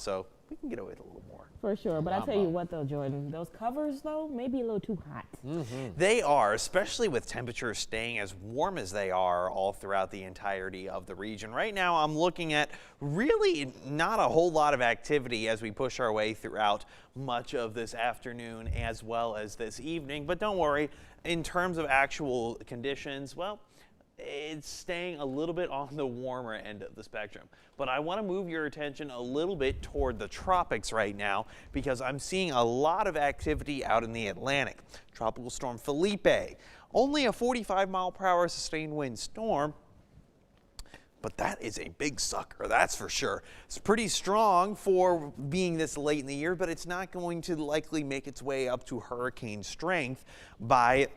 So we can get away with a little more. For sure, but I tell you what though, Jordan, those covers though may be a little too hot. They are, especially with temperatures staying as warm as they are all throughout the entirety of the region. Right now I'm looking at really not a whole lot of activity as we push our way throughout much of this afternoon as well as this evening. But don't worry, in terms of actual conditions, well, it's staying a little bit on the warmer end of the spectrum. But I want to move your attention a little bit toward the tropics right now because I'm seeing a lot of activity out in the Atlantic. Tropical storm Felipe, only a 45-mile-per-hour sustained wind storm, but that is a big sucker, that's for sure. It's pretty strong for being this late in the year, but it's not going to likely make its way up to hurricane strength by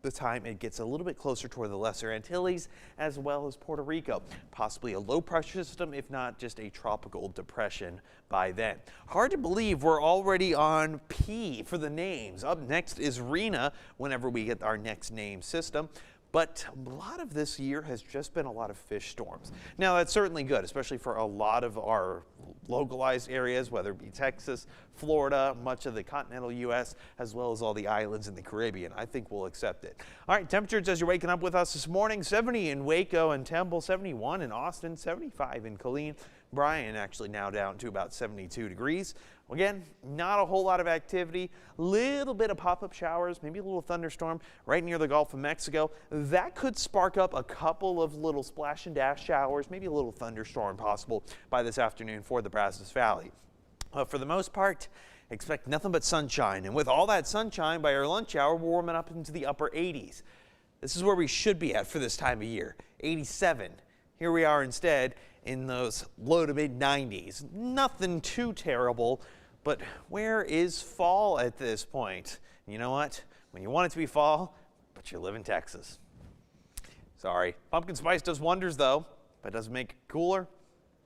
the time it gets a little bit closer toward the Lesser Antilles as well as Puerto Rico. Possibly a low pressure system, if not just a tropical depression by then. Hard to believe we're already on P for the names. Up next is Rena whenever we get our next name system. But a lot of this year has just been a lot of fish storms. Now that's certainly good, especially for a lot of our localized areas, whether it be Texas, Florida, much of the continental U.S., as well as all the islands in the Caribbean. I think we'll accept it. All right, temperatures as you're waking up with us this morning, 70 in Waco and Temple, 71 in Austin, 75 in Killeen. Bryan actually now down to about 72 degrees. Again, not a whole lot of activity, little bit of pop-up showers, maybe a little thunderstorm right near the Gulf of Mexico. That could spark up a couple of little splash and dash showers, maybe a little thunderstorm possible by this afternoon for the Brazos Valley. For the most part, expect nothing but sunshine. And with all that sunshine, by our lunch hour, we're warming up into the upper 80s. This is where we should be at for this time of year, 87. Here we are instead in those low to mid 90s. Nothing too terrible, but where is fall at this point? You know what? When you want it to be fall, but you live in Texas. Sorry. Pumpkin spice does wonders though, but does it make it cooler?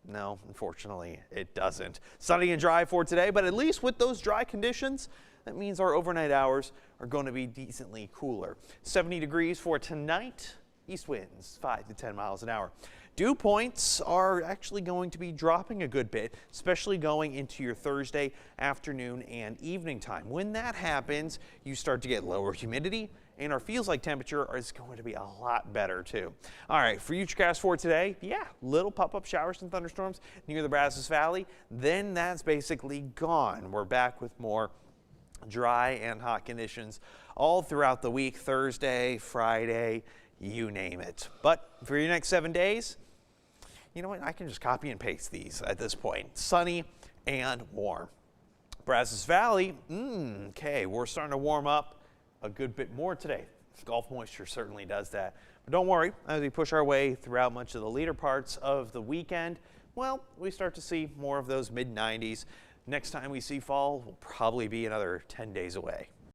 No, unfortunately it doesn't. Sunny and dry for today, but at least with those dry conditions, that means our overnight hours are going to be decently cooler. 70 degrees for tonight. East winds 5 to 10 miles an hour. Dew points are actually going to be dropping a good bit, especially going into your Thursday afternoon and evening time. When that happens, you start to get lower humidity, and our feels like temperature is going to be a lot better too. All right, for Futurecast for today, yeah, little pop-up showers and thunderstorms near the Brazos Valley. Then that's basically gone. We're back with more dry and hot conditions all throughout the week, Thursday, Friday, you name it. But for your next 7 days, you know what? I can just copy and paste these at this point. Sunny and warm. Brazos Valley, okay, we're starting to warm up a good bit more today. Gulf moisture certainly does that. But don't worry, as we push our way throughout much of the later parts of the weekend, well, we start to see more of those mid 90s. Next time we see fall will probably be another 10 days away.